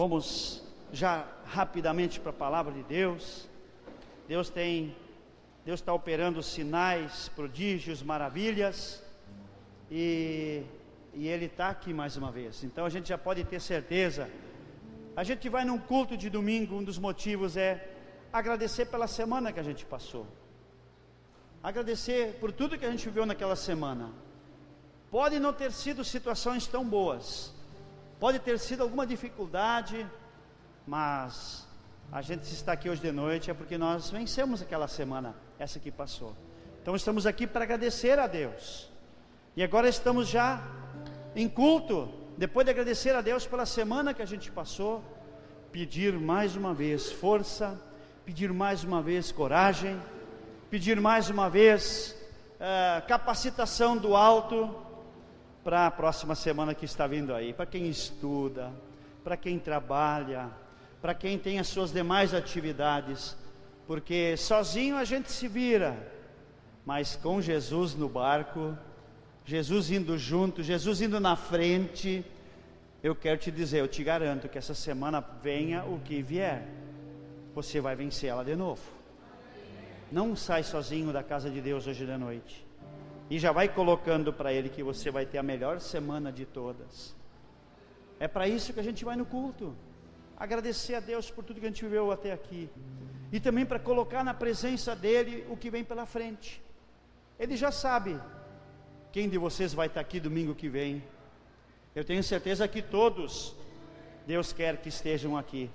Vamos já rapidamente para a palavra de Deus. Deus está operando sinais, prodígios, maravilhas, e Ele está aqui mais uma vez. Então a gente já pode ter certeza. A gente vai num culto de domingo, um dos motivos é agradecer pela semana que a gente passou, agradecer por tudo que a gente viveu naquela semana. Pode não ter sido situações tão boas, pode ter sido alguma dificuldade, mas a gente está aqui hoje de noite é porque nós vencemos aquela semana, essa que passou. Então estamos aqui para agradecer a Deus. E agora estamos já em culto, depois de agradecer a Deus pela semana que a gente passou, pedir mais uma vez força, pedir mais uma vez coragem, pedir mais uma vez capacitação do alto para a próxima semana que está vindo aí, para quem estuda, para quem trabalha, para quem tem as suas demais atividades, porque sozinho a gente se vira, mas com Jesus no barco, Jesus indo junto, Jesus indo na frente, eu quero te dizer, eu te garanto que essa semana, venha o que vier, você vai vencer ela de novo. Não sai sozinho da casa de Deus hoje de noite, e já vai colocando para Ele que você vai ter a melhor semana de todas. É para isso que a gente vai no culto, agradecer a Deus por tudo que a gente viveu até aqui, e também para colocar na presença dEle o que vem pela frente. Ele já sabe quem de vocês vai estar aqui domingo que vem. Eu tenho certeza que todos, Deus quer que estejam aqui,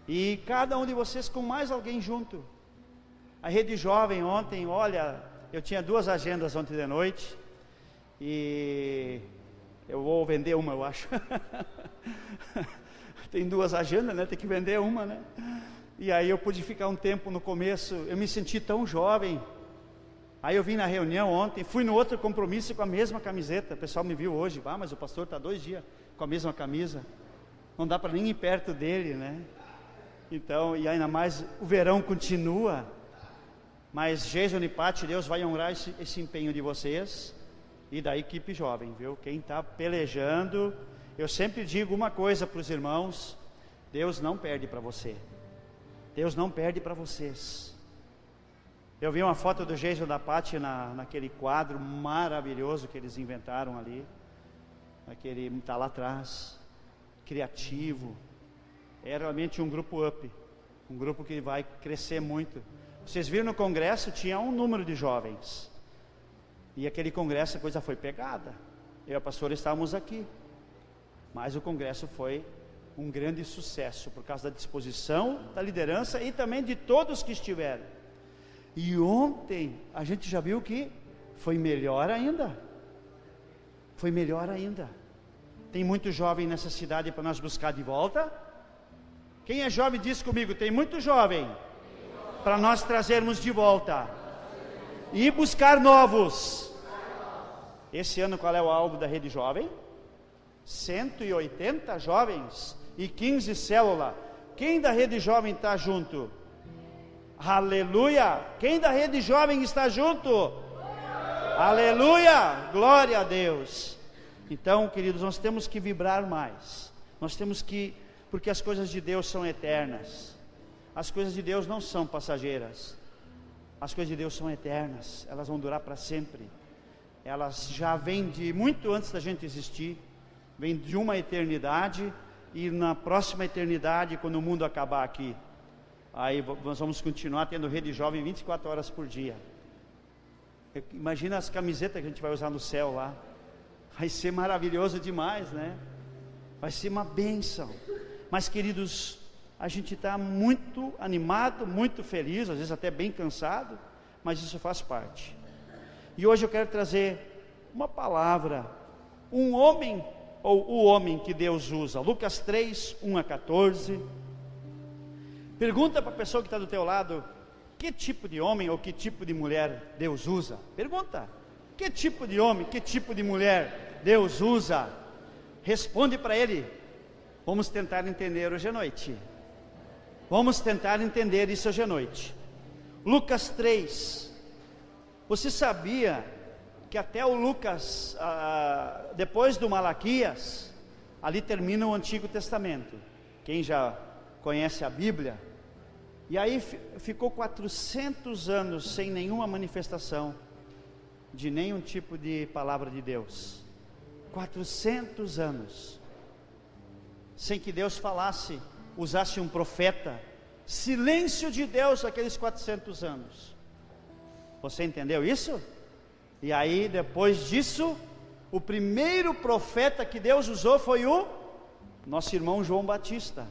e cada um de vocês com mais alguém junto. A Rede Jovem ontem, olha, eu tinha 2 agendas ontem de noite, e eu vou vender uma, eu acho. Tem 2 agendas, né? Tem que vender uma, né? E aí eu pude ficar um tempo no começo, eu me senti tão jovem. Aí eu vim na reunião ontem, fui no outro compromisso com a mesma camiseta. O pessoal me viu hoje, mas o pastor está 2 dias com a mesma camisa, não dá para nem ir perto dele, né? Então, e ainda mais o verão continua. Mas Jason e Paty, Deus vai honrar esse empenho de vocês e da equipe jovem, viu? Quem está pelejando, eu sempre digo uma coisa para os irmãos: Deus não perde para você, Deus não perde para vocês. Eu vi uma foto do Jason e da Paty naquele quadro maravilhoso que eles inventaram ali, aquele está lá atrás, criativo. É realmente um grupo up, um grupo que vai crescer muito. Vocês viram no congresso, tinha um número de jovens, e aquele congresso a coisa foi pegada. Eu e a pastora estávamos aqui, mas o congresso foi um grande sucesso, por causa da disposição, da liderança e também de todos que estiveram. E ontem a gente já viu que foi melhor ainda, foi melhor ainda. Tem muito jovem nessa cidade para nós buscar de volta. Quem é jovem diz comigo, tem muito jovem para nós trazermos de volta e buscar novos. Esse ano qual é o alvo da Rede Jovem? 180 jovens e 15 células. Quem da Rede Jovem está junto? Aleluia! Quem da Rede Jovem está junto? Aleluia! Glória a Deus! Então, queridos, nós temos que vibrar mais. Nós temos que, porque as coisas de Deus são eternas. As coisas de Deus não são passageiras. As coisas de Deus são eternas. Elas vão durar para sempre. Elas já vêm de muito antes da gente existir. Vêm de uma eternidade, e na próxima eternidade, quando o mundo acabar aqui, aí nós vamos continuar tendo Rede Jovem 24 horas por dia. Imagina as camisetas que a gente vai usar no céu lá. Vai ser maravilhoso demais, né? Vai ser uma bênção. Mas, queridos, a gente está muito animado, muito feliz, às vezes até bem cansado, mas isso faz parte. E hoje eu quero trazer uma palavra, um homem, ou o homem que Deus usa. Lucas 3, 1 a 14. Pergunta para a pessoa que está do teu lado, que tipo de homem ou que tipo de mulher Deus usa? Pergunta, que tipo de homem, que tipo de mulher Deus usa? Responde para ele. Vamos tentar entender hoje à noite. Vamos tentar entender isso hoje à noite. Lucas 3. Você sabia que até o Lucas, depois do Malaquias, ali termina o Antigo Testamento. quem já conhece a Bíblia. E aí ficou 400 anos sem nenhuma manifestação de nenhum tipo de palavra de Deus. 400 anos sem que Deus falasse, usasse um profeta. Silêncio de Deus aqueles 400 anos. Você entendeu isso? E aí depois disso, o primeiro profeta que Deus usou foi o nosso irmão João Batista.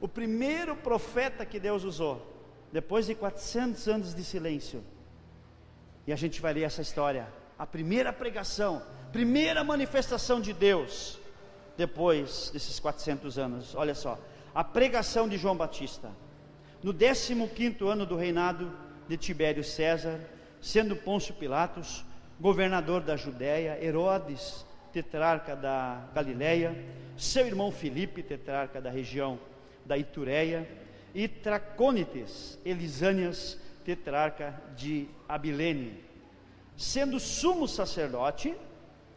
O primeiro profeta que Deus usou, depois de 400 anos de silêncio. E a gente vai ler essa história, a primeira pregação, primeira manifestação de Deus, depois desses 400 anos. Olha só, a pregação de João Batista, no 15º ano do reinado de Tibério César, sendo Pôncio Pilatos governador da Judéia, Herodes tetrarca da Galileia, seu irmão Filipe tetrarca da região da Itureia, e Tracônites Elisânias tetrarca de Abilene, sendo sumo sacerdote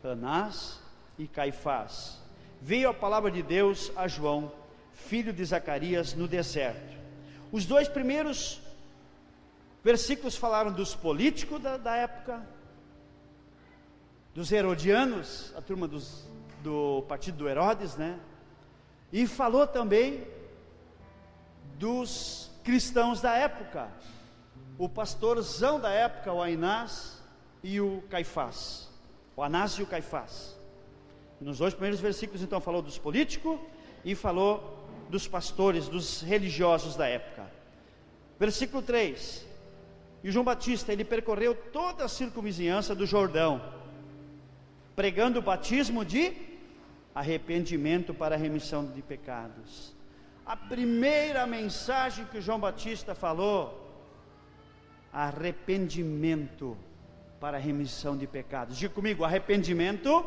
Anás e Caifás, veio a palavra de Deus a João, filho de Zacarias, no deserto. Os 2 primeiros versículos falaram dos políticos da época, dos herodianos, a turma do partido do Herodes, né? E falou também dos cristãos da época, o pastorzão da época, o Anás e o Caifás, o Anás e o Caifás. Nos 2 primeiros versículos então falou dos políticos e falou dos pastores, dos religiosos da época. Versículo 3, e João Batista, ele percorreu toda a circunvizinhança do Jordão, pregando o batismo de arrependimento para a remissão de pecados. A primeira mensagem que João Batista falou, arrependimento para a remissão de pecados. Diga comigo, arrependimento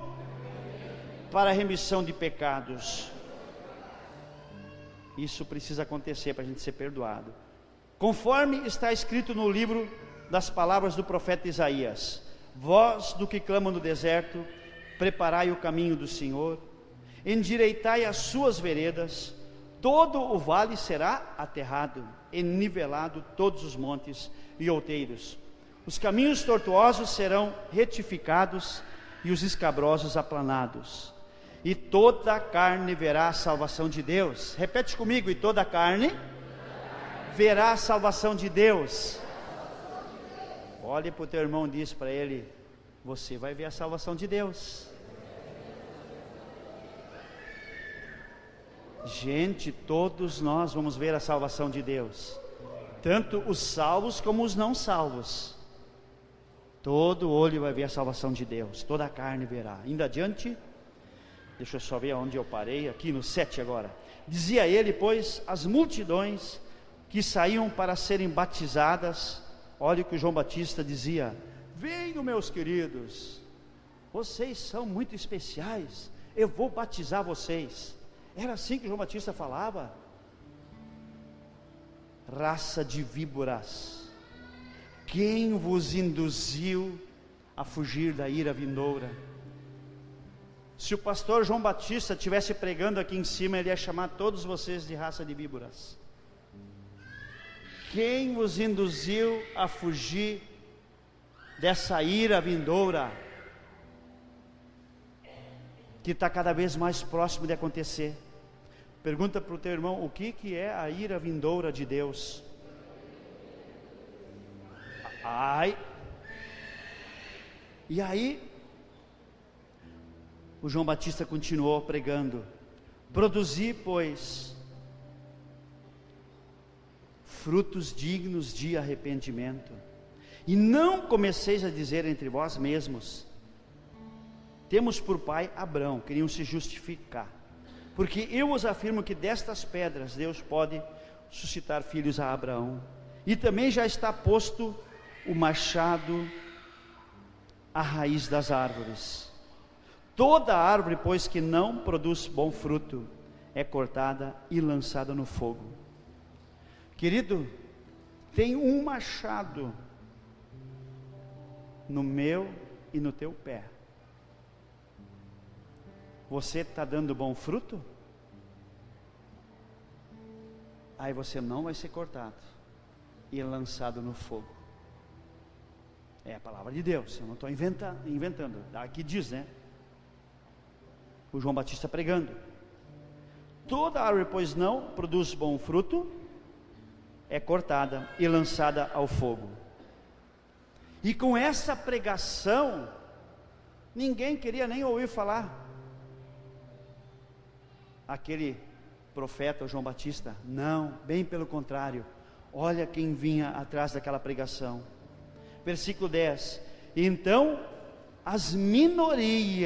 para a remissão de pecados. Isso precisa acontecer para a gente ser perdoado, conforme está escrito no livro das palavras do profeta Isaías: voz do que clama no deserto, preparai o caminho do Senhor, endireitai as suas veredas, todo o vale será aterrado, enivelado todos os montes e outeiros, os caminhos tortuosos serão retificados e os escabrosos aplanados, e toda a carne verá a salvação de Deus. Repete comigo, e toda a carne verá a salvação de Deus. Olhe para o teu irmão e diz para ele: você vai ver a salvação de Deus. Gente, todos nós vamos ver a salvação de Deus, tanto os salvos como os não salvos. Todo olho vai ver a salvação de Deus, toda a carne verá. Ainda adiante, deixa eu só ver onde eu parei, aqui no 7 agora. Dizia ele, pois, as multidões que saíam para serem batizadas, olha o que o João Batista dizia: venham, meus queridos, vocês são muito especiais, eu vou batizar vocês. Era assim que João Batista falava. Raça de víboras, quem vos induziu a fugir da ira vindoura? Se o pastor João Batista estivesse pregando aqui em cima, ele ia chamar todos vocês de raça de víboras. Quem vos induziu a fugir dessa ira vindoura, que está cada vez mais próximo de acontecer? Pergunta para o teu irmão, o que é a ira vindoura de Deus? Ai. E aí, o João Batista continuou pregando: produzi, pois, frutos dignos de arrependimento, e não comeceis a dizer entre vós mesmos: temos por pai Abrão. Queriam se justificar, porque eu vos afirmo que destas pedras Deus pode suscitar filhos a Abraão, e também já está posto o machado à raiz das árvores. Toda árvore, pois, que não produz bom fruto, é cortada e lançada no fogo. Querido, tem um machado no meu e no teu pé. Você está dando bom fruto? Aí você não vai ser cortado e lançado no fogo. É a palavra de Deus, eu não estou inventando. Aqui diz, né? O João Batista pregando: toda árvore, pois não produz bom fruto, é cortada e lançada ao fogo. E com essa pregação, ninguém queria nem ouvir falar. Aquele profeta, o João Batista, não, bem pelo contrário. Olha quem vinha atrás daquela pregação. Versículo 10: então as minorias,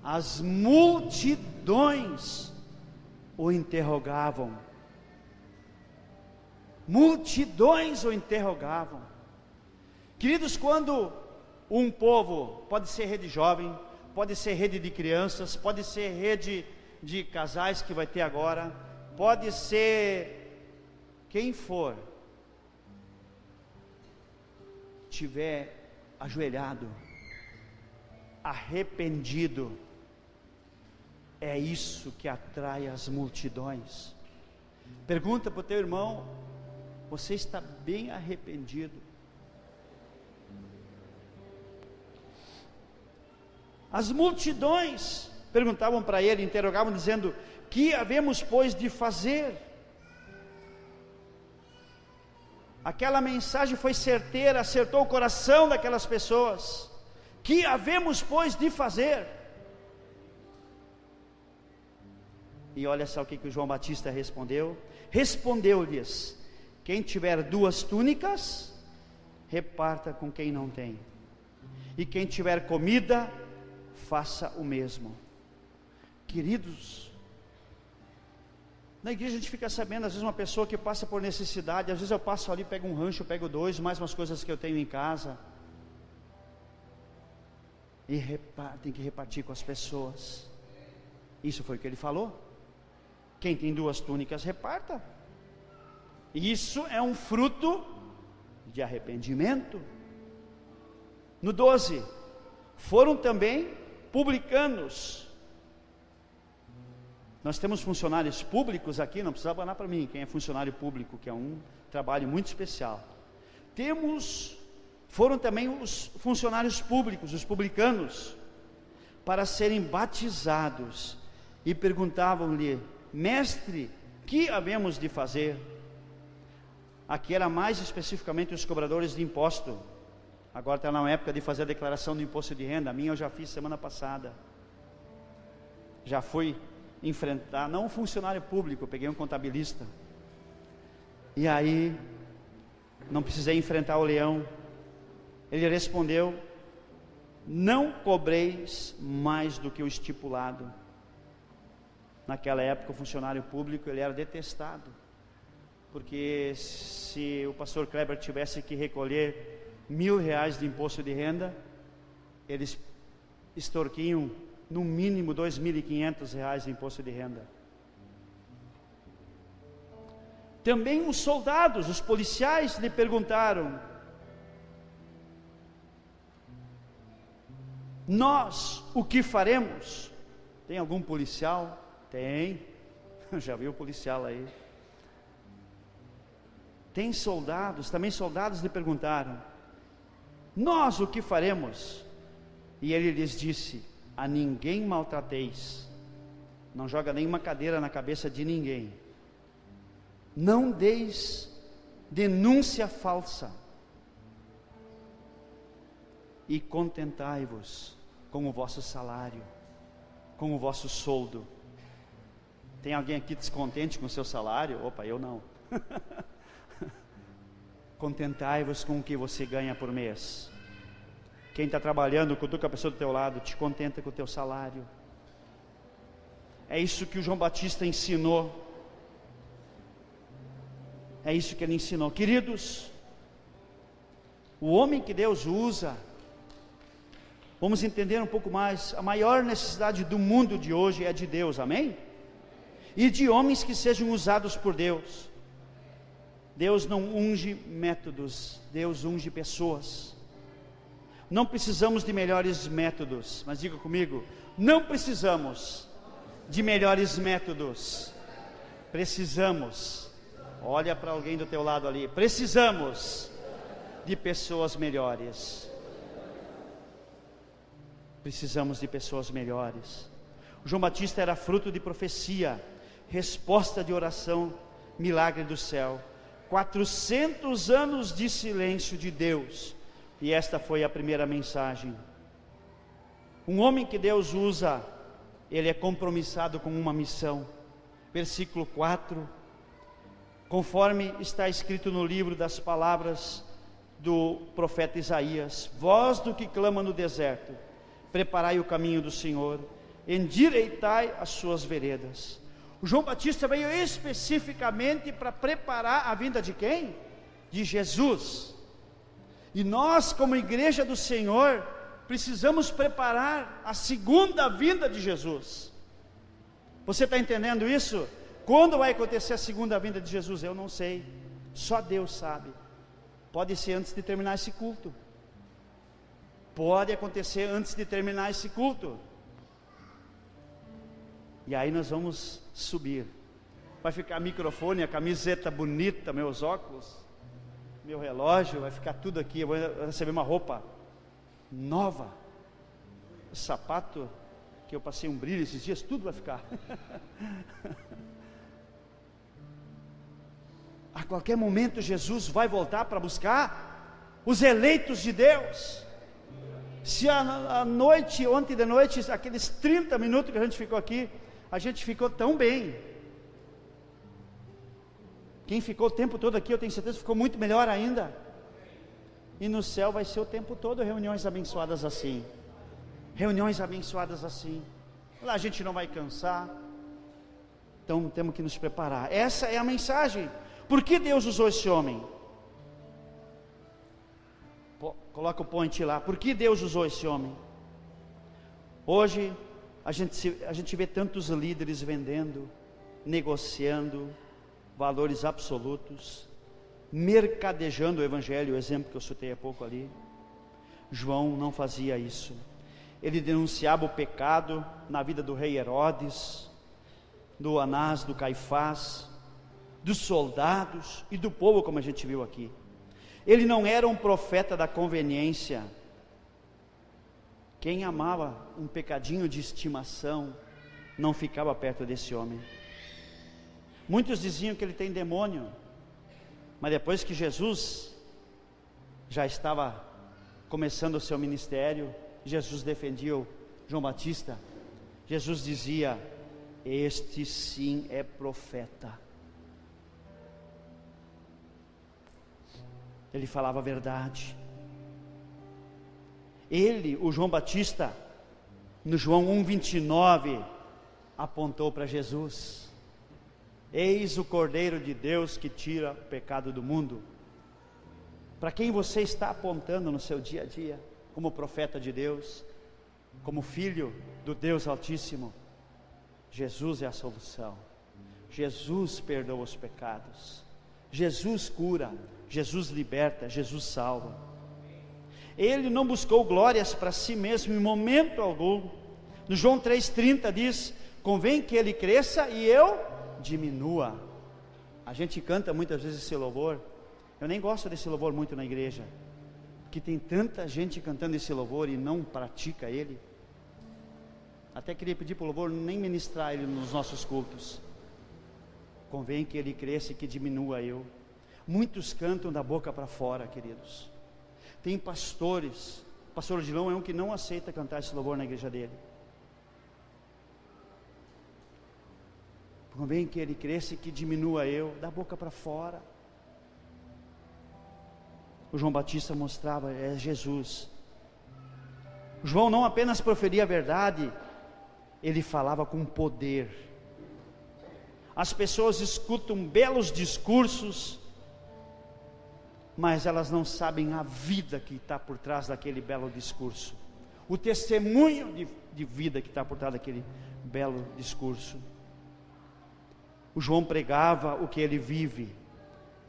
as multidões o interrogavam. Multidões o interrogavam. Queridos, quando um povo, pode ser rede jovem, pode ser rede de crianças, pode ser rede de casais que vai ter agora, pode ser quem for, tiver ajoelhado, arrependido, é isso que atrai as multidões. Pergunta para o teu irmão: você está bem arrependido? As multidões perguntavam para ele, interrogavam, dizendo: que havemos, pois, de fazer? Aquela mensagem foi certeira, acertou o coração daquelas pessoas. Que havemos, pois, de fazer? E olha só o que o João Batista respondeu. Respondeu-lhes: quem tiver 2 túnicas, reparta com quem não tem, e quem tiver comida, faça o mesmo. Queridos, na igreja a gente fica sabendo, às vezes uma pessoa que passa por necessidade, às vezes eu passo ali, pego um rancho, pego 2, mais umas coisas que eu tenho em casa, e tem que repartir com as pessoas. Isso foi o que ele falou. Quem tem 2 túnicas, reparta. Isso é um fruto de arrependimento. No 12, foram também publicanos. Nós temos funcionários públicos aqui, não precisa abanar para mim quem é funcionário público, que é um trabalho muito especial. Foram também os funcionários públicos, os publicanos, para serem batizados, e perguntavam-lhe: mestre, que havemos de fazer? Aqui era mais especificamente os cobradores de imposto. Agora está na época de fazer a declaração do imposto de renda. A minha eu já fiz semana passada. Já fui enfrentar, não um funcionário público, eu peguei um contabilista. E aí, não precisei enfrentar o leão. Ele respondeu: não cobreis mais do que o estipulado. Naquela época o funcionário público, ele era detestado, porque se o pastor Kleber tivesse que recolher R$1.000 de imposto de renda, eles extorquiam no mínimo R$2.500 de imposto de renda. Também os soldados, os policiais lhe perguntaram: nós o que faremos? Tem algum policial? Tem, já viu o policial aí. Tem soldados, também soldados lhe perguntaram: nós o que faremos? E ele lhes disse: a ninguém maltrateis, não joga nenhuma cadeira na cabeça de ninguém, não deis denúncia falsa, e contentai-vos com o vosso salário, com o vosso soldo. Tem alguém aqui descontente com o seu salário? Opa, eu não. Contentai-vos com o que você ganha por mês. Quem está trabalhando, cutuca a pessoa do teu lado, te contenta com o teu salário. É isso que o João Batista ensinou. É isso que ele ensinou. Queridos, o homem que Deus usa, vamos entender um pouco mais, a maior necessidade do mundo de hoje é de Deus, amém? E de homens que sejam usados por Deus. Deus não unge métodos, Deus unge pessoas. Não precisamos de melhores métodos, mas diga comigo, não precisamos de melhores métodos. Precisamos, olha para alguém do teu lado ali, precisamos de pessoas melhores. Precisamos de pessoas melhores. O João Batista era fruto de profecia, resposta de oração, milagre do céu. 400 anos de silêncio de Deus, e esta foi a primeira mensagem. Um homem que Deus usa, ele é compromissado com uma missão. Versículo 4, conforme está escrito no livro das palavras do profeta Isaías: voz do que clama no deserto, preparai o caminho do Senhor, endireitai as suas veredas. O João Batista veio especificamente para preparar a vinda de quem? De Jesus. E nós, como igreja do Senhor, precisamos preparar a segunda vinda de Jesus. Você está entendendo isso? Quando vai acontecer a segunda vinda de Jesus? Eu não sei, só Deus sabe. Pode ser antes de terminar esse culto. Pode acontecer antes de terminar esse culto. E aí nós vamos subir. Vai ficar microfone, a camiseta bonita, meus óculos, meu relógio, vai ficar tudo aqui. Eu vou receber uma roupa nova, o sapato que eu passei um brilho esses dias, tudo vai ficar. A qualquer momento Jesus vai voltar para buscar os eleitos de Deus. Se a noite, ontem de noite, aqueles 30 minutos que a gente ficou aqui, a gente ficou tão bem. Quem ficou o tempo todo aqui, eu tenho certeza, ficou muito melhor ainda. E no céu vai ser o tempo todo reuniões abençoadas assim. Reuniões abençoadas assim. Lá a gente não vai cansar. Então temos que nos preparar. Essa é a mensagem. Por que Deus usou esse homem? Coloca o point lá. Por que Deus usou esse homem? Hoje a gente vê tantos líderes vendendo, negociando valores absolutos, mercadejando o evangelho, o exemplo que eu citei há pouco ali. João não fazia isso. Ele denunciava o pecado na vida do rei Herodes, do Anás, do Caifás, dos soldados e do povo, como a gente viu aqui. Ele não era um profeta da conveniência. Quem amava um pecadinho de estimação não ficava perto desse homem. Muitos diziam que ele tem demônio, mas depois que Jesus já estava começando o seu ministério, Jesus defendia o João Batista. Jesus dizia: este sim é profeta. Ele falava a verdade. Ele, o João Batista, no João 1:29, apontou para Jesus: eis o Cordeiro de Deus que tira o pecado do mundo. Para quem você está apontando no seu dia a dia, como profeta de Deus, como filho do Deus Altíssimo? Jesus é a solução. Jesus perdoa os pecados, Jesus cura, Jesus liberta, Jesus salva. Ele não buscou glórias para si mesmo em momento algum. No João 3,30 diz: convém que ele cresça e eu diminua. A gente canta muitas vezes esse louvor. Eu nem gosto desse louvor muito na igreja, porque tem tanta gente cantando esse louvor e não pratica ele. Até queria pedir para o louvor nem ministrar ele nos nossos cultos. Convém que ele cresça e que diminua eu. Muitos cantam da boca para fora, queridos. Tem pastores, o pastor Odilon é um que não aceita cantar esse louvor na igreja dele. Convém que ele cresça e que diminua eu, da boca para fora. O João Batista mostrava, é Jesus. João não apenas proferia a verdade, ele falava com poder. As pessoas escutam belos discursos, mas elas não sabem a vida que está por trás daquele belo discurso, o testemunho de vida que está por trás daquele belo discurso. O João pregava o que ele vive,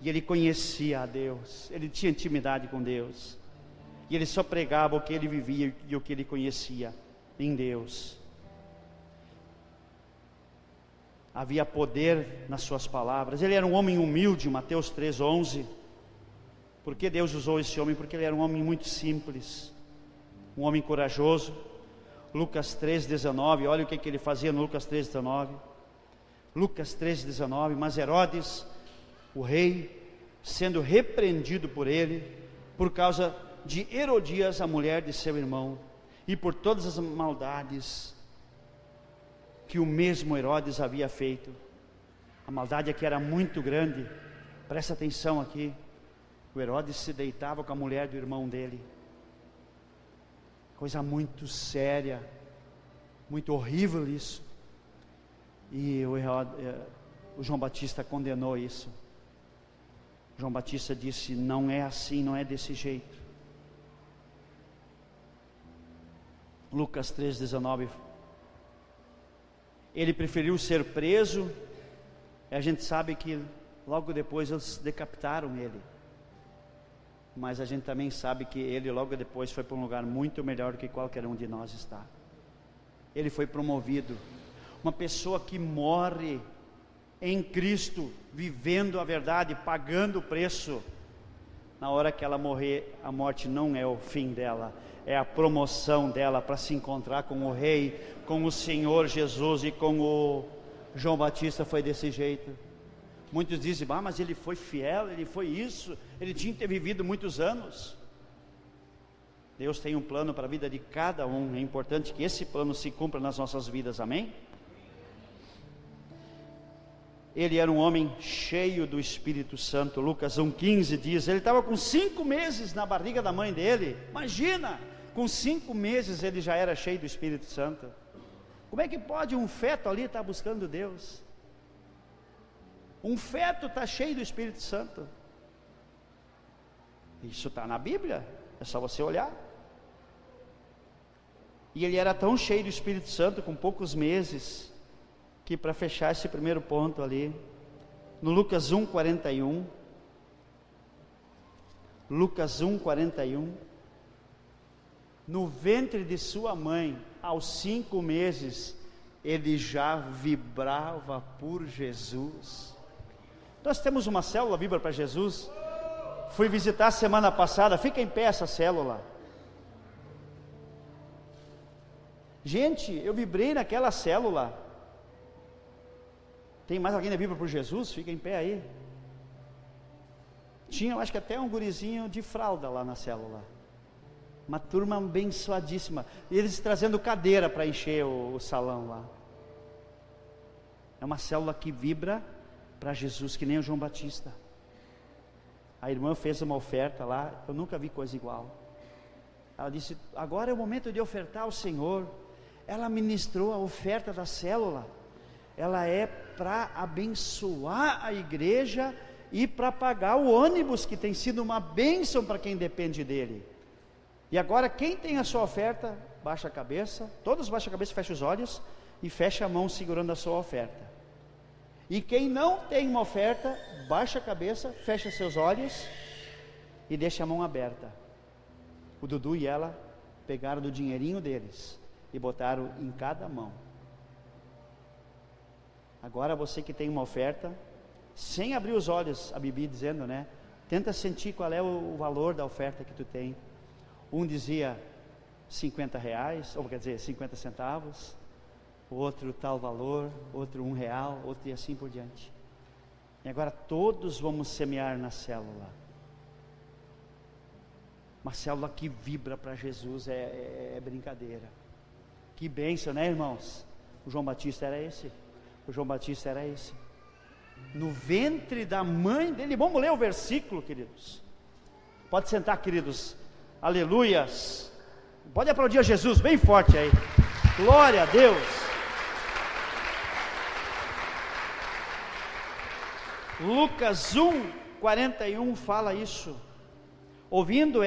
e ele conhecia a Deus, ele tinha intimidade com Deus, e ele só pregava o que ele vivia e o que ele conhecia em Deus. Havia poder nas suas palavras. Ele era um homem humilde, Mateus 3:11. Por que Deus usou esse homem? Porque ele era um homem muito simples, um homem corajoso. Lucas 3:19, olha o que ele fazia no Lucas 3:19. Lucas 3:19, mas Herodes, o rei, sendo repreendido por ele, por causa de Herodias, a mulher de seu irmão, e por todas as maldades que o mesmo Herodes havia feito. A maldade aqui era muito grande, presta atenção aqui. O Herodes se deitava com a mulher do irmão dele, coisa muito séria, muito horrível isso. E o João Batista condenou isso. João Batista disse: não é assim, não é desse jeito. Lucas 3:19. Ele preferiu ser preso, e a gente sabe que logo depois eles decapitaram ele. Mas a gente também sabe que ele logo depois foi para um lugar muito melhor do que qualquer um de nós está. Ele foi promovido. Uma pessoa que morre em Cristo, vivendo a verdade, pagando o preço, na hora que ela morrer, a morte não é o fim dela, é a promoção dela para se encontrar com o Rei, com o Senhor Jesus. E com o João Batista foi desse jeito. Muitos dizem: mas ele foi fiel, ele foi isso, ele tinha que ter vivido muitos anos. Deus tem um plano para a vida de cada um, é importante que esse plano se cumpra nas nossas vidas, amém? Ele era um homem cheio do Espírito Santo. Lucas 1,15 diz, ele estava com 5 meses na barriga da mãe dele. Imagina, com 5 meses ele já era cheio do Espírito Santo. Como é que pode um feto ali estar buscando Deus? Um feto está cheio do Espírito Santo. Isso está na Bíblia, é só você olhar. E ele era tão cheio do Espírito Santo, com poucos meses, que para fechar esse primeiro ponto ali, no Lucas 1,41, Lucas 1,41, no ventre de sua mãe, aos 5 meses, ele já vibrava por Jesus. Nós temos uma célula Vibra para Jesus. Fui visitar semana passada, fica em pé essa célula. Gente, eu vibrei naquela célula. Tem mais alguém da Vibra por Jesus? Fica em pé aí. Tinha, eu acho que até um gurizinho de fralda lá na célula. Uma turma abençoadíssima. E eles trazendo cadeira para encher o salão lá. É uma célula que vibra para Jesus, que nem o João Batista. A irmã fez uma oferta lá, eu nunca vi coisa igual. Ela disse: agora é o momento de ofertar ao Senhor. Ela ministrou a oferta da célula. Ela é para abençoar a igreja e para pagar o ônibus, que tem sido uma bênção para quem depende dele. E agora, quem tem a sua oferta, baixa a cabeça, todos baixam a cabeça, fecha os olhos e fecha a mão segurando a sua oferta. E quem não tem uma oferta, baixa a cabeça, fecha seus olhos e deixa a mão aberta. O Dudu e ela pegaram do dinheirinho deles e botaram em cada mão. Agora você que tem uma oferta, sem abrir os olhos, a Bibi dizendo, né? Tenta sentir qual é o valor da oferta que tu tem. Um dizia R$50, ou quer dizer, 50 centavos. Outro tal valor, outro R$1, outro e assim por diante. E agora todos vamos semear na célula. Uma célula que vibra para Jesus, é brincadeira. Que bênção, né, irmãos? O João Batista era esse. O João Batista era esse. No ventre da mãe dele. Vamos ler o versículo, queridos. Pode sentar, queridos. Aleluias. Pode aplaudir a Jesus bem forte aí. Glória a Deus. Lucas 1,41 fala isso. Ouvindo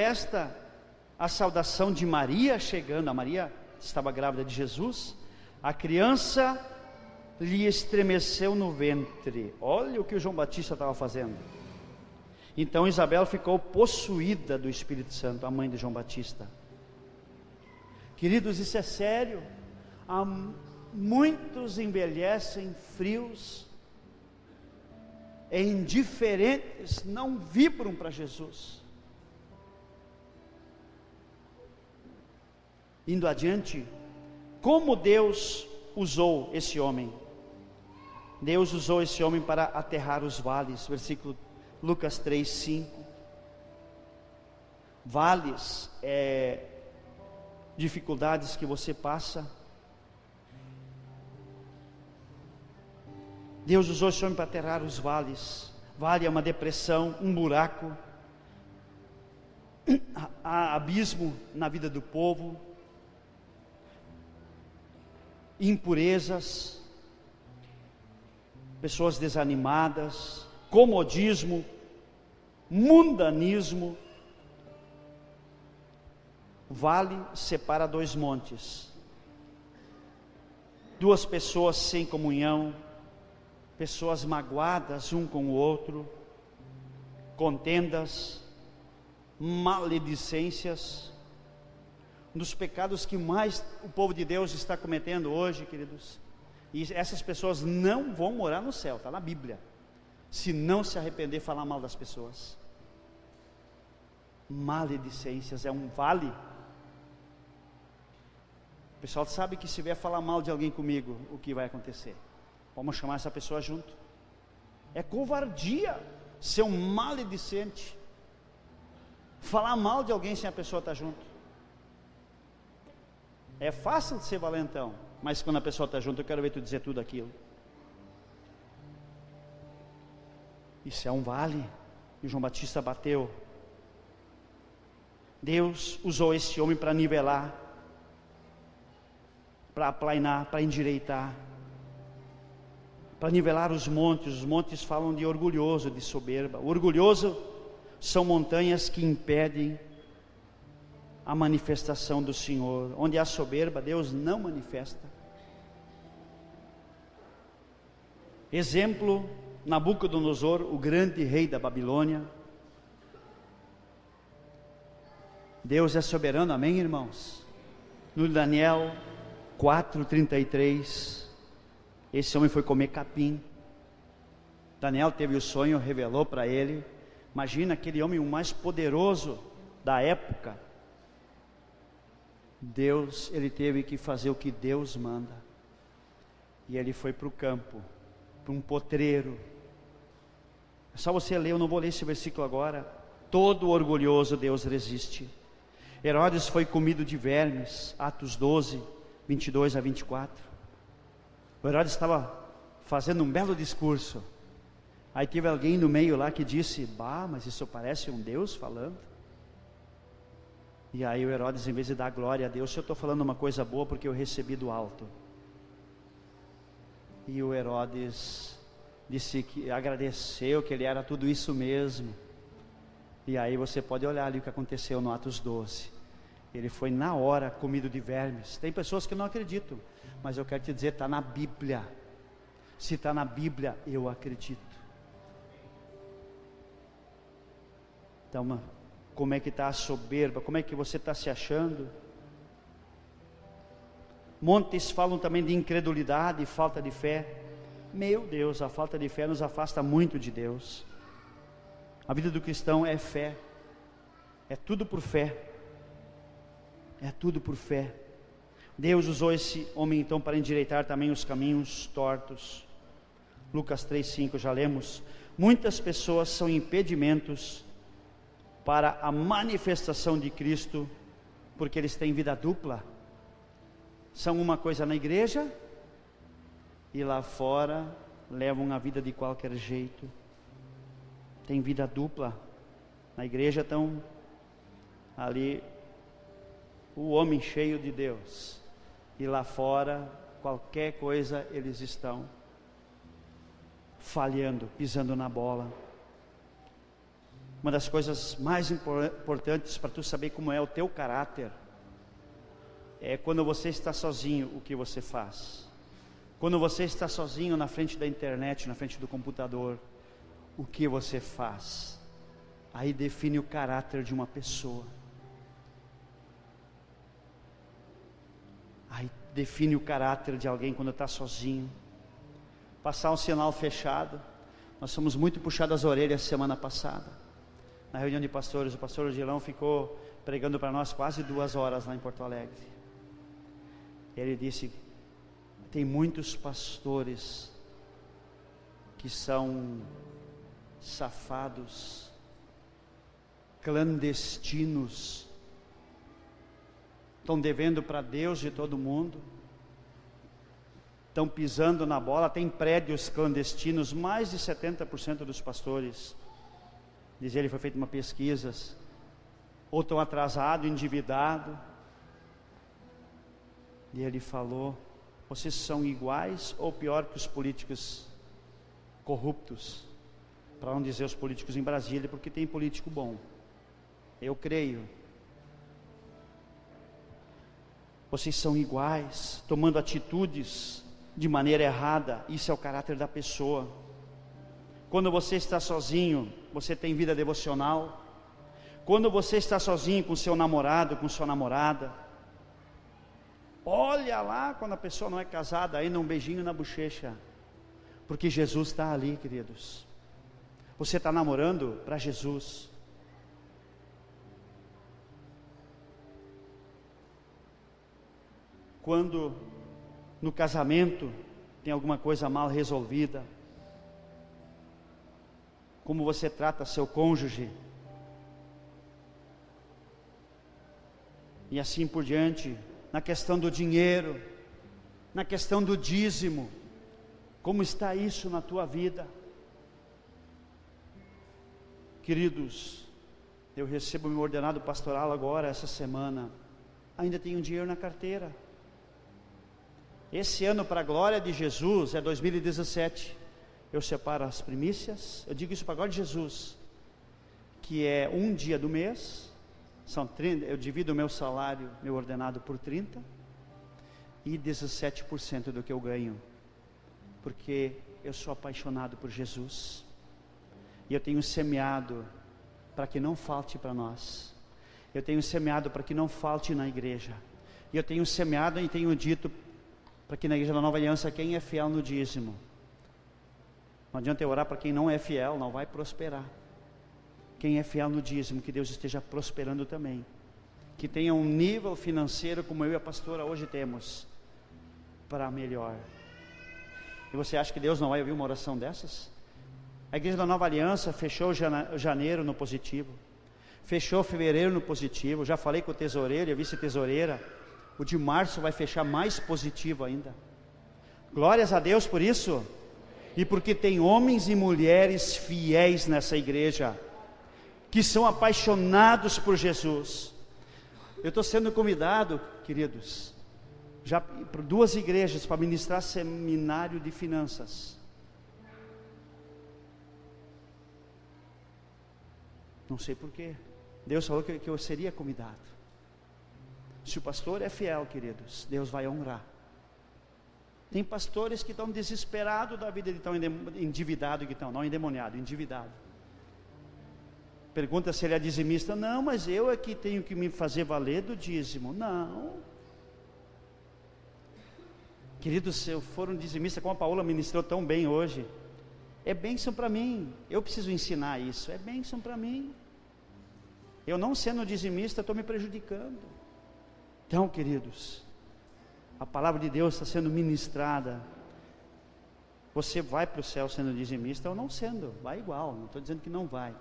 a saudação de Maria chegando, a Maria estava grávida de Jesus, a criança lhe estremeceu no ventre. Olha o que o João Batista estava fazendo. Então Isabel ficou possuída do Espírito Santo, a mãe de João Batista. Queridos, isso é sério. Muitos envelhecem frios, indiferentes, não vibram para Jesus. Indo adiante, como Deus usou esse homem? Deus usou esse homem para aterrar os vales, versículo Lucas 3:5. Vales dificuldades que você passa. Deus usou esse homem para aterrar os vales. Vale é uma depressão, um buraco, há abismo na vida do povo, impurezas, pessoas desanimadas, comodismo, mundanismo. Vale separa dois montes, duas pessoas sem comunhão, pessoas magoadas um com o outro, contendas, maledicências. Um dos pecados que mais o povo de Deus está cometendo hoje, queridos, e essas pessoas não vão morar no céu, está na Bíblia, se não se arrepender e falar mal das pessoas. Maledicências é um vale. O pessoal sabe que se vier falar mal de alguém comigo, o que vai acontecer? Vamos chamar essa pessoa junto. É covardia ser um maledicente, falar mal de alguém sem a pessoa estar junto. É fácil de ser valentão, mas quando a pessoa está junto, eu quero ver tu dizer tudo aquilo. Isso é um vale, e João Batista bateu. Deus usou esse homem para nivelar, para aplainar, para endireitar, para nivelar os montes. Os montes falam de orgulhoso, de soberba. O orgulhoso são montanhas que impedem a manifestação do Senhor. Onde há soberba, Deus não manifesta. Exemplo, Nabucodonosor, o grande rei da Babilônia. Deus é soberano, amém, irmãos? No Daniel 4:33, esse homem foi comer capim. Daniel teve o sonho, revelou para ele. Imagina aquele homem, o mais poderoso da época. Deus, ele teve que fazer o que Deus manda. E ele foi para o campo, para um potreiro. É só você ler, eu não vou ler esse versículo agora. Todo orgulhoso Deus resiste. Herodes foi comido de vermes, Atos 12:22-24. O Herodes estava fazendo um belo discurso. Aí teve alguém no meio lá que disse: bah, mas isso parece um Deus falando. E aí o Herodes, em vez de dar glória a Deus, eu estou falando uma coisa boa porque eu recebi do alto. E o Herodes disse que agradeceu, que ele era tudo isso mesmo. E aí você pode olhar ali o que aconteceu no Atos 12. Ele foi na hora comido de vermes. Tem pessoas que não acreditam, mas eu quero te dizer, está na Bíblia. Se está na Bíblia, eu acredito. Então, como é que está a soberba? Como é que você está se achando? Montes falam também de incredulidade e falta de fé. Meu Deus, a falta de fé nos afasta muito de Deus. A vida do cristão é fé. É tudo por fé. É tudo por fé. Deus usou esse homem então para endireitar também os caminhos tortos. Lucas 3:5, já lemos. Muitas pessoas são impedimentos para a manifestação de Cristo, porque eles têm vida dupla. São uma coisa na igreja e lá fora levam a vida de qualquer jeito. Tem vida dupla. Na igreja estão ali o homem cheio de Deus, e lá fora qualquer coisa eles estão falhando, pisando na bola. Uma das coisas mais importantes para tu saber como é o teu caráter é quando você está sozinho, o que você faz. Quando você está sozinho na frente da internet, na frente do computador, o que você faz. aí define o caráter de uma pessoa. Aí define o caráter de alguém quando está sozinho. Passar um sinal fechado. Nós somos muito puxados as orelhas semana passada. Na reunião de pastores, o pastor Odilão ficou pregando para nós quase 2 horas lá em Porto Alegre. Ele disse: tem muitos pastores que são safados, clandestinos, estão devendo para Deus de todo mundo, estão pisando na bola. Tem prédios clandestinos, mais de 70% dos pastores, diz ele, foi feita uma pesquisa, ou estão atrasados, endividados. E ele falou: vocês são iguais ou pior que os políticos corruptos, para não dizer os políticos em Brasília, porque tem político bom, eu creio. Vocês são iguais, tomando atitudes de maneira errada. Isso é o caráter da pessoa. Quando você está sozinho, você tem vida devocional. Quando você está sozinho com seu namorado, com sua namorada, olha lá quando a pessoa não é casada, ainda um beijinho na bochecha, porque Jesus está ali, queridos. Você está namorando para Jesus. Quando no casamento tem alguma coisa mal resolvida, como você trata seu cônjuge, e assim por diante. Na questão do dinheiro, na questão do dízimo, como está isso na tua vida? Queridos, eu recebo meu ordenado pastoral agora, essa semana, ainda tenho dinheiro na carteira. Esse ano, para a glória de Jesus, é 2017, eu separo as primícias, eu digo isso para a glória de Jesus, que é um dia do mês, são 30, eu divido o meu salário, meu ordenado por 30, e 17% do que eu ganho, porque eu sou apaixonado por Jesus, e eu tenho semeado para que não falte para nós, eu tenho semeado para que não falte na igreja, e eu tenho semeado e tenho dito para que na igreja da Nova Aliança, quem é fiel no dízimo, não adianta eu orar para quem não é fiel, não vai prosperar. Quem é fiel no dízimo, que Deus esteja prosperando também, que tenha um nível financeiro como eu e a pastora hoje temos, para melhor. E você acha que Deus não vai ouvir uma oração dessas? A igreja da Nova Aliança fechou janeiro no positivo, fechou fevereiro no positivo. Já falei com o tesoureiro e a vice-tesoureira, o de março vai fechar mais positivo ainda. Glórias a Deus por isso, e porque tem homens e mulheres fiéis nessa igreja, que são apaixonados por Jesus. Eu estou sendo convidado, queridos, já por 2 igrejas para ministrar seminário de finanças. Não sei porquê, Deus falou que eu seria convidado. Se o pastor é fiel, queridos, Deus vai honrar. Tem pastores que estão desesperados da vida, estão endividados, que estão, não endemoniado, endividado. Pergunta se ele é dizimista. Não, mas eu é que tenho que me fazer valer do dízimo. Não. Queridos, se eu for um dizimista, como a Paola ministrou tão bem hoje, é bênção para mim. Eu preciso ensinar isso, é bênção para mim. Eu não sendo dizimista, estou me prejudicando. Então, queridos, a palavra de Deus está sendo ministrada. Você vai para o céu sendo dizimista ou não sendo, vai igual, não estou dizendo que não vai,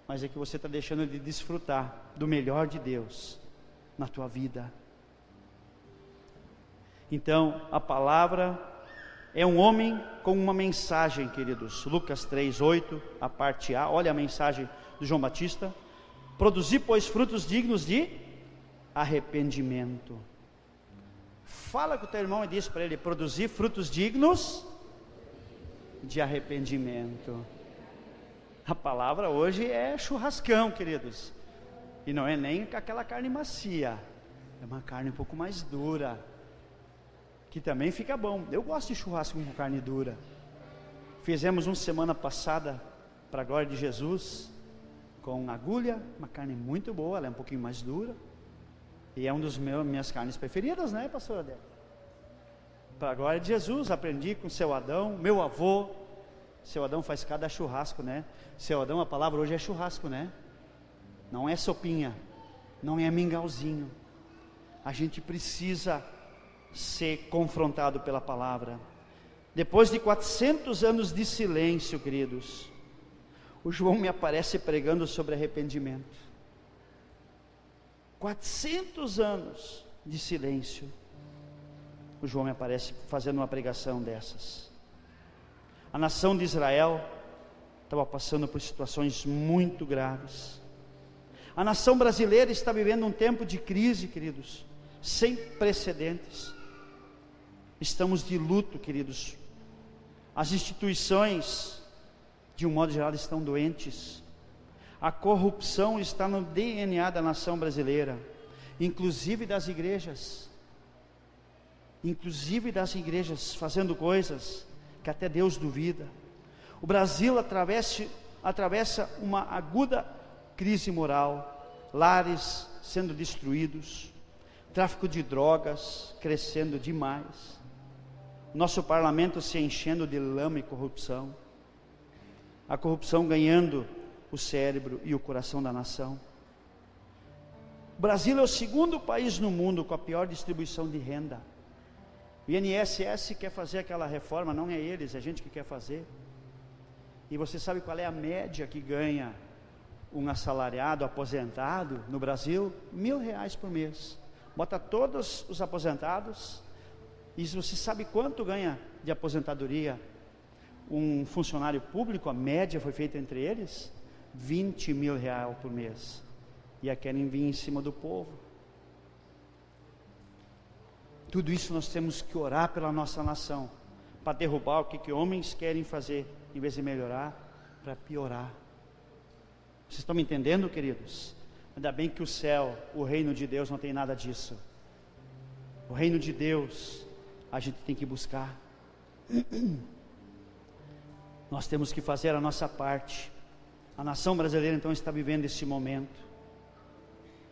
mas é que você está deixando de desfrutar do melhor de Deus na tua vida. Então, a palavra é um homem com uma mensagem, queridos. Lucas 3:8, a parte A, olha a mensagem do João Batista: produzi, pois, frutos dignos de arrependimento. Fala com o teu irmão e diz para ele: produzir frutos dignos de arrependimento. A palavra hoje é churrascão, queridos, e não é nem aquela carne macia, é uma carne um pouco mais dura, que também fica bom. Eu gosto de churrasco com carne dura. Fizemos uma semana passada, para a glória de Jesus, com agulha, uma carne muito boa, ela é um pouquinho mais dura, e é uma das minhas carnes preferidas, né, pastor Adélio? Para a glória de Jesus, aprendi com seu Adão, meu avô. Seu Adão faz cada churrasco, né? Seu Adão, a palavra hoje é churrasco, né? Não é sopinha, não é mingauzinho. A gente precisa ser confrontado pela palavra. Depois de 400 anos de silêncio, queridos, o João me aparece pregando sobre arrependimento. 400 anos de silêncio, o João me aparece fazendo uma pregação dessas. A nação de Israel estava passando por situações muito graves. A nação brasileira está vivendo um tempo de crise, queridos, sem precedentes. Estamos de luto, queridos. As instituições, de um modo geral, estão doentes. A corrupção está no DNA da nação brasileira, inclusive das igrejas. Inclusive das igrejas, fazendo coisas que até Deus duvida. O Brasil atravessa uma aguda crise moral, lares sendo destruídos, tráfico de drogas crescendo demais, nosso parlamento se enchendo de lama e corrupção, a corrupção ganhando o cérebro e o coração da nação. O Brasil é o segundo país no mundo com a pior distribuição de renda. O INSS quer fazer aquela reforma, não é eles, é a gente que quer fazer. E você sabe qual é a média que ganha um assalariado, aposentado no Brasil? R$1.000 por mês. Bota todos os aposentados, e você sabe quanto ganha de aposentadoria um funcionário público? A média foi feita entre eles, R$20.000 por mês. E a querem vir em cima do povo. Tudo isso nós temos que orar pela nossa nação, para derrubar o que homens querem fazer, em vez de melhorar, para piorar. Vocês estão me entendendo, queridos? Ainda bem que o céu, o reino de Deus, não tem nada disso. O reino de Deus, a gente tem que buscar. Nós temos que fazer a nossa parte. A nação brasileira então está vivendo esse momento.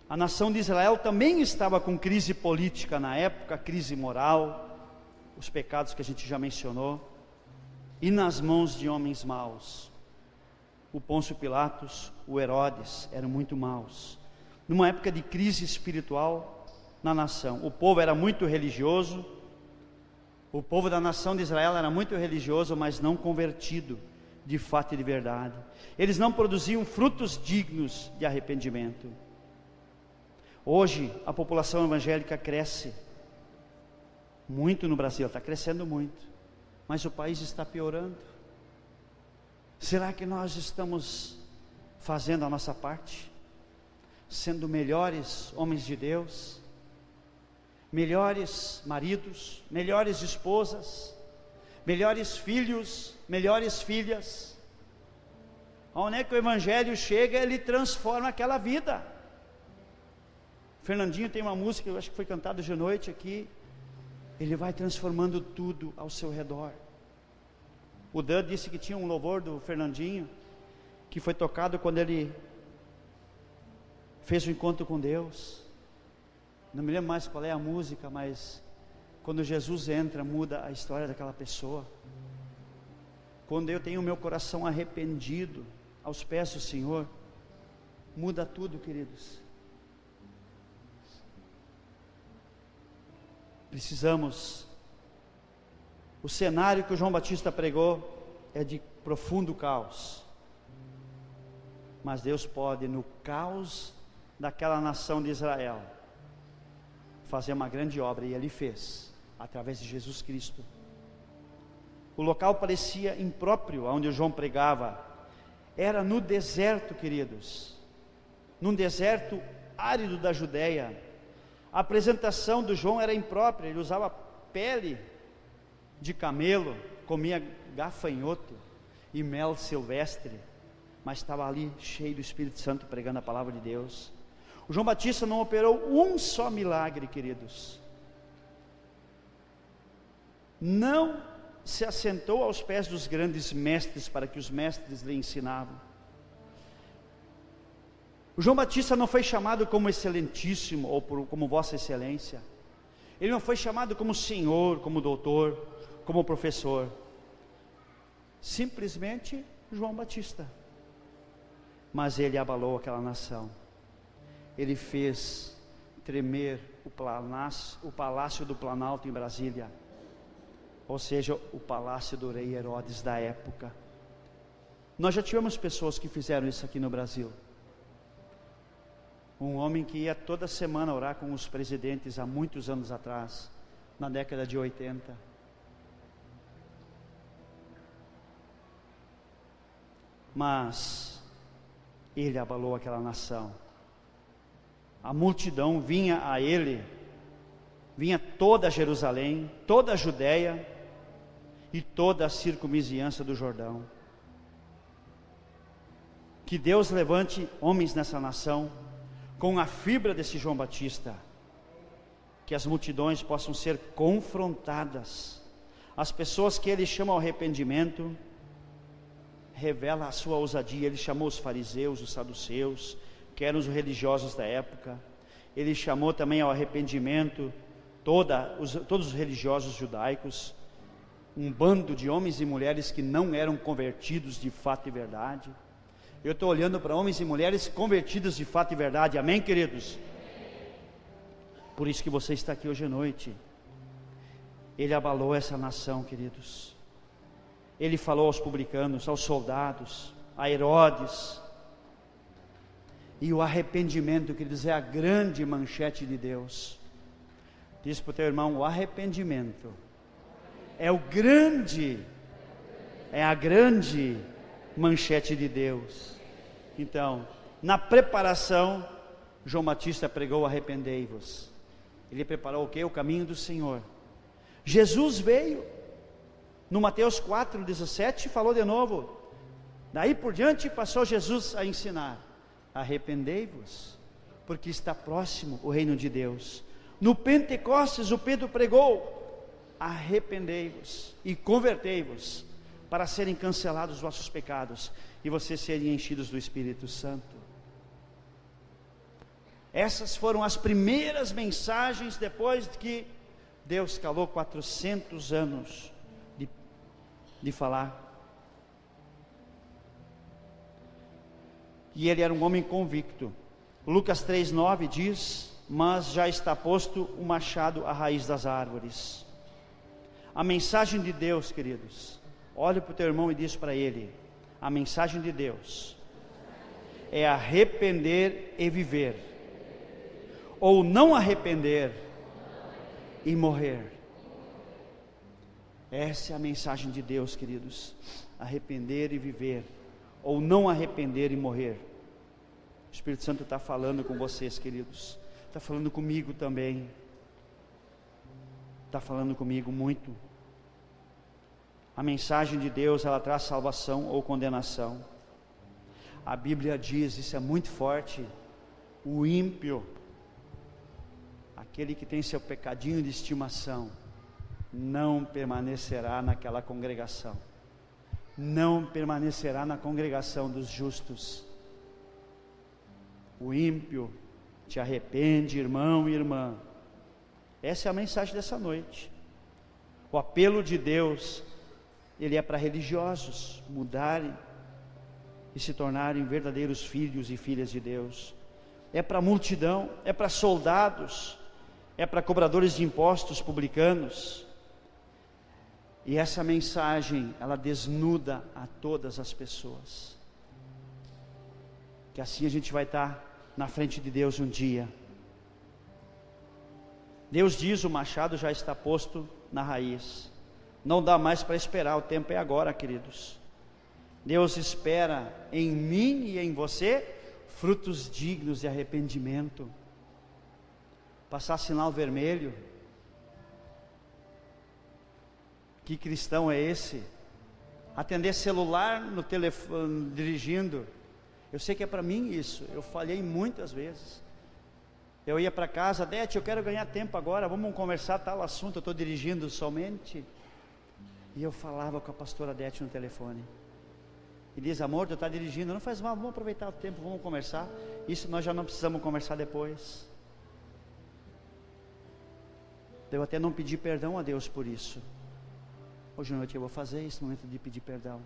A nação de Israel também estava com crise política na época, crise moral, os pecados que a gente já mencionou, e nas mãos de homens maus. O Pôncio Pilatos, o Herodes, eram muito maus. Numa época de crise espiritual na nação, o povo era muito religioso, o povo da nação de Israel era muito religioso, mas não convertido de fato e de verdade. Eles não produziam frutos dignos de arrependimento. Hoje a população evangélica cresce muito no Brasil, está crescendo muito, mas o país está piorando. Será que nós estamos fazendo a nossa parte? Sendo melhores homens de Deus, melhores maridos, melhores esposas, melhores filhos, melhores filhas? Onde é que o Evangelho chega, ele transforma aquela vida. Fernandinho tem uma música, eu acho que foi cantada de noite aqui. Ele vai transformando tudo ao seu redor. O Dan disse que tinha um louvor do Fernandinho, que foi tocado quando ele fez o encontro com Deus. Não me lembro mais qual é a música, mas quando Jesus entra, muda a história daquela pessoa. Quando eu tenho o meu coração arrependido aos pés do Senhor, muda tudo, queridos. Precisamos. O cenário que o João Batista pregou é de profundo caos, mas Deus pode, no caos daquela nação de Israel, fazer uma grande obra, e Ele fez, através de Jesus Cristo. O local parecia impróprio, onde o João pregava, era no deserto, queridos, num deserto árido da Judeia. A apresentação do João era imprópria, ele usava pele de camelo, comia gafanhoto e mel silvestre, mas estava ali cheio do Espírito Santo pregando a palavra de Deus. O João Batista não operou um só milagre, queridos. Não se assentou aos pés dos grandes mestres para que os mestres lhe ensinavam. O João Batista não foi chamado como excelentíssimo ou como Vossa Excelência. Ele não foi chamado como senhor, como doutor, como professor. Simplesmente João Batista. Mas ele abalou aquela nação. Ele fez tremer o palácio do Planalto em Brasília, ou seja, o palácio do rei Herodes da época. Nós já tivemos pessoas que fizeram isso aqui no Brasil. Um homem que ia toda semana orar com os presidentes há muitos anos atrás, na década de 80. Mas ele abalou aquela nação. A multidão vinha a ele, vinha toda Jerusalém, toda a Judéia e toda a circunvizinhança do Jordão. Que Deus levante homens nessa nação com a fibra desse João Batista, que as multidões possam ser confrontadas. As pessoas que ele chama ao arrependimento, revela a sua ousadia. Ele chamou os fariseus, os saduceus, que eram os religiosos da época. Ele chamou também ao arrependimento todos os religiosos judaicos, um bando de homens e mulheres que não eram convertidos de fato e verdade. Eu estou olhando para homens e mulheres convertidos de fato e verdade, amém, queridos? Por isso que você está aqui hoje à noite. Ele abalou essa nação, queridos. Ele falou aos publicanos, aos soldados, a Herodes. E o arrependimento, queridos, é a grande manchete de Deus. Diz para o teu irmão: o arrependimento é a grande manchete de Deus. Então, na preparação, João Batista pregou: arrependei-vos. Ele preparou o quê? O caminho do Senhor. Jesus veio, no Mateus 4:17, falou de novo. Daí por diante passou Jesus a ensinar: arrependei-vos, porque está próximo o reino de Deus. No Pentecostes o Pedro pregou: arrependei-vos e convertei-vos, para serem cancelados os vossos pecados e vocês serem enchidos do Espírito Santo. Essas foram as primeiras mensagens depois que Deus calou 400 anos de falar. E ele era um homem convicto. Lucas 3:9 diz: mas já está posto o machado à raiz das árvores. A mensagem de Deus, queridos, olhe para o teu irmão e diz para ele: a mensagem de Deus é arrepender e viver, ou não arrepender e morrer. Essa é a mensagem de Deus, queridos: arrepender e viver, ou não arrepender e morrer. O Espírito Santo está falando com vocês, queridos, está falando comigo também, está falando comigo muito. A mensagem de Deus, ela traz salvação ou condenação. A Bíblia diz, isso é muito forte: o ímpio, aquele que tem seu pecadinho de estimação, não permanecerá naquela congregação, não permanecerá na congregação dos justos. O ímpio, te arrepende, irmão e irmã. Essa é a mensagem dessa noite. O apelo de Deus, ele é para religiosos mudarem e se tornarem verdadeiros filhos e filhas de Deus. É para a multidão, é para soldados, é para cobradores de impostos, publicanos. E essa mensagem, ela desnuda a todas as pessoas. Que assim a gente vai estar na frente de Deus um dia. Deus diz: o machado já está posto na raiz. Não dá mais para esperar, o tempo é agora, queridos. Deus espera em mim e em você frutos dignos de arrependimento. Passar sinal vermelho. Que cristão é esse? Atender celular no telefone, dirigindo. Eu sei que é para mim isso, eu falhei muitas vezes. Eu ia para casa: Dete, eu quero ganhar tempo agora, vamos conversar tal assunto, eu estou dirigindo somente. E eu falava com a pastora Dete no telefone. e diz: amor, tu está dirigindo, não faz mal, vamos aproveitar o tempo, vamos conversar. Isso nós já não precisamos conversar depois. Eu até não pedi perdão a Deus por isso. Hoje à noite eu vou fazer esse momento de pedir perdão.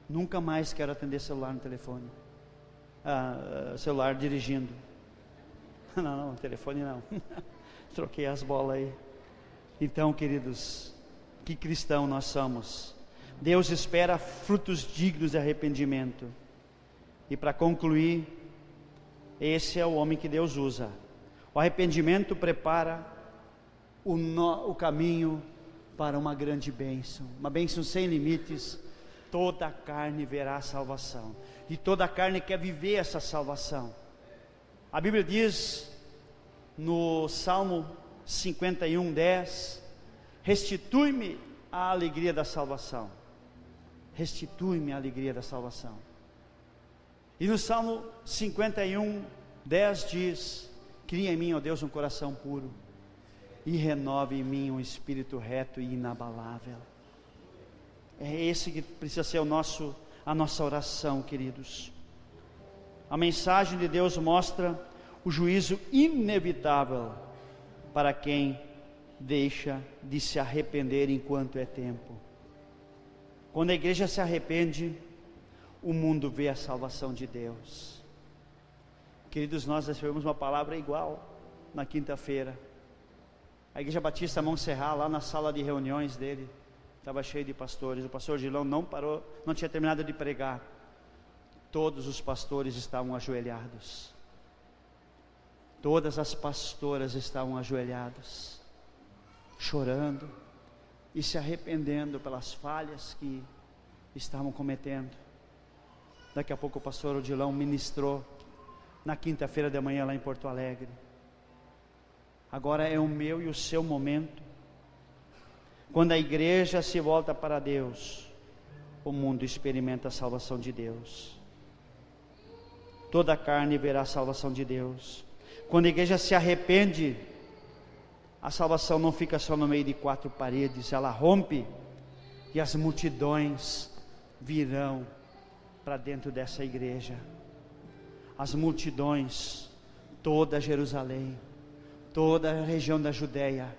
Nunca mais quero atender celular no telefone. Celular dirigindo. Não, telefone não. Troquei as bolas aí. Então, queridos, que cristão nós somos. Deus espera frutos dignos de arrependimento. E para concluir, esse é o homem que Deus usa. O arrependimento prepara o caminho para uma grande bênção, uma bênção sem limites. Toda a carne verá a salvação, e toda a carne quer viver essa salvação. A Bíblia diz no Salmo 51:10: restitui-me a alegria da salvação. Restitui-me a alegria da salvação. E no Salmo 51:10 diz: cria em mim, ó Deus, um coração puro, e renove em mim um espírito reto e inabalável. É esse que precisa ser a nossa oração, queridos. A mensagem de Deus mostra o juízo inevitável para quem deixa de se arrepender enquanto é tempo. Quando a igreja se arrepende, o mundo vê a salvação de Deus. Queridos, nós recebemos uma palavra igual na quinta-feira. A Igreja Batista Montserrat, lá na sala de reuniões dele, estava cheio de pastores. O pastor Gilão não parou, não tinha terminado de pregar. Todos os pastores estavam ajoelhados. Todas as pastoras estavam ajoelhadas, chorando e se arrependendo pelas falhas que estavam cometendo. Daqui a pouco o pastor Odilão ministrou na quinta-feira de manhã lá em Porto Alegre. Agora é o meu e o seu momento. Quando a igreja se volta para Deus, o mundo experimenta a salvação de Deus. Toda a carne verá a salvação de Deus. Quando a igreja se arrepende, a salvação não fica só no meio de quatro paredes, ela rompe e as multidões virão para dentro dessa igreja. As multidões, toda Jerusalém, toda a região da Judéia,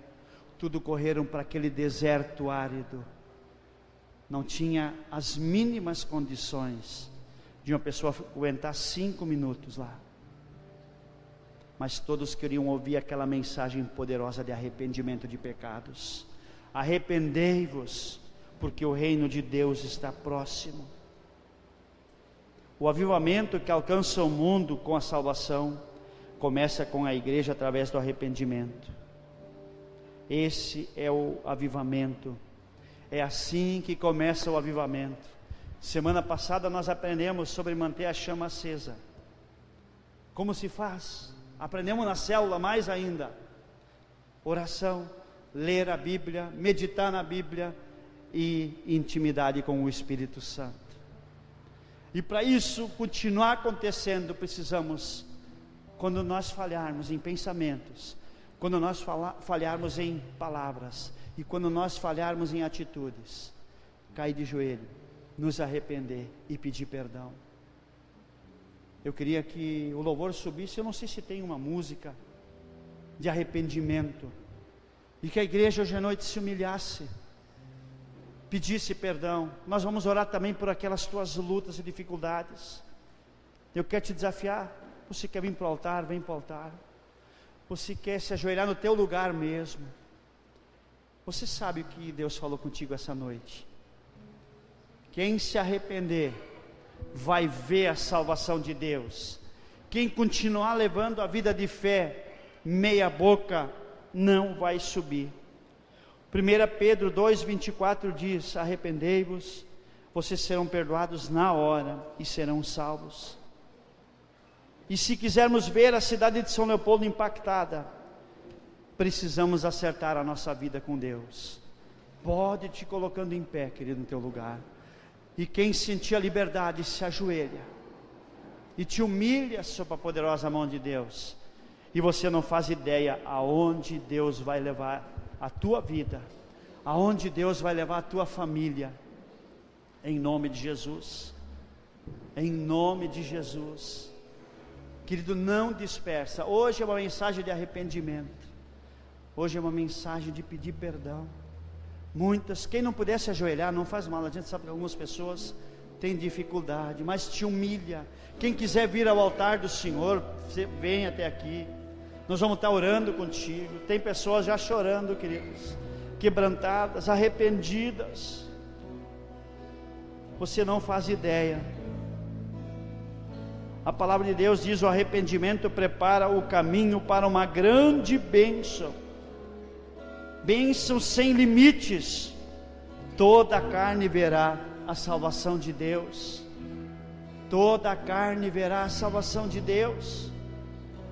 tudo correram para aquele deserto árido. Não tinha as mínimas condições de uma pessoa aguentar 5 minutos lá. Mas todos queriam ouvir aquela mensagem poderosa de arrependimento de pecados. Arrependei-vos, porque o reino de Deus está próximo. O avivamento que alcança o mundo com a salvação começa com a igreja através do arrependimento. Esse é o avivamento. É assim que começa o avivamento. Semana passada nós aprendemos sobre manter a chama acesa. Como se faz? Aprendemos na célula mais ainda. Oração, ler a Bíblia, meditar na Bíblia e intimidade com o Espírito Santo. E para isso continuar acontecendo, precisamos, quando nós falharmos em pensamentos, quando nós falharmos em palavras e quando nós falharmos em atitudes, cair de joelho, nos arrepender e pedir perdão. Eu queria que o louvor subisse. Eu não sei se tem uma música de arrependimento, e que a igreja hoje à noite se humilhasse, pedisse perdão. Nós vamos orar também por aquelas tuas lutas e dificuldades. Eu quero te desafiar. Você quer vir para o altar? Vem para o altar. Você quer se ajoelhar no teu lugar mesmo? Você sabe o que Deus falou contigo essa noite? Quem se arrepender vai ver a salvação de Deus. Quem continuar levando a vida de fé meia boca não vai subir. 1 Pedro 2:24 diz: arrependei-vos, vocês serão perdoados na hora e serão salvos. E se quisermos ver a cidade de São Leopoldo impactada, precisamos acertar a nossa vida com Deus. Pode te colocando em pé, querido, no teu lugar. E quem sentir a liberdade, se ajoelha e te humilha sob a poderosa mão de Deus. E você não faz ideia aonde Deus vai levar a tua vida, aonde Deus vai levar a tua família, em nome de Jesus. em nome de Jesus. Querido, não dispersa. Hoje é uma mensagem de arrependimento. Hoje é uma mensagem de pedir perdão. Quem não puder se ajoelhar, não faz mal. A gente sabe que algumas pessoas têm dificuldade, mas te humilha. Quem quiser vir ao altar do Senhor, vem até aqui. Nós vamos estar orando contigo. Tem pessoas já chorando, queridos, quebrantadas, arrependidas. Você não faz ideia. A palavra de Deus diz: o arrependimento prepara o caminho para uma grande bênção. Bênção sem limites. Toda a carne verá a salvação de Deus. Toda a carne verá a salvação de Deus.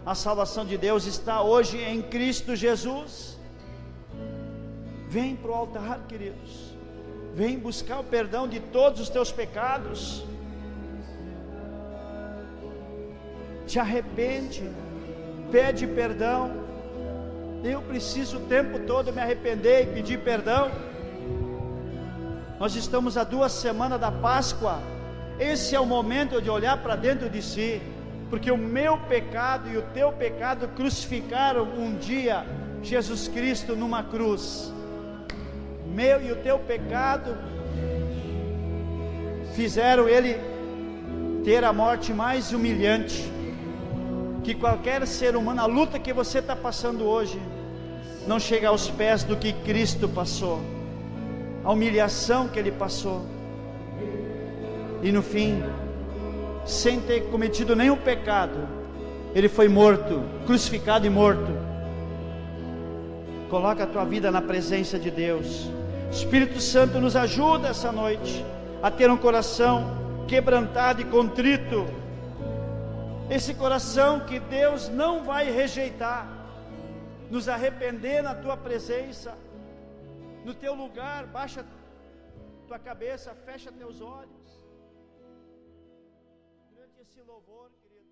A salvação de Deus está hoje em Cristo Jesus. Vem para o altar, queridos. Vem buscar o perdão de todos os teus pecados. Te arrepende, pede perdão. Eu preciso o tempo todo me arrepender e pedir perdão. Nós estamos a 2 semanas da Páscoa. Esse é o momento de olhar para dentro de si, porque o meu pecado e o teu pecado crucificaram um dia Jesus Cristo numa cruz. Meu e o teu pecado fizeram ele ter a morte mais humilhante que qualquer ser humano. A luta que você está passando hoje não chega aos pés do que Cristo passou, a humilhação que Ele passou, e no fim, sem ter cometido nenhum pecado, Ele foi morto, crucificado e morto. Coloca a tua vida na presença de Deus. Espírito Santo, nos ajuda essa noite a ter um coração quebrantado e contrito. Esse coração que Deus não vai rejeitar. Nos arrepender na tua presença, no teu lugar. Baixa tua cabeça, fecha teus olhos. Durante esse louvor, querido.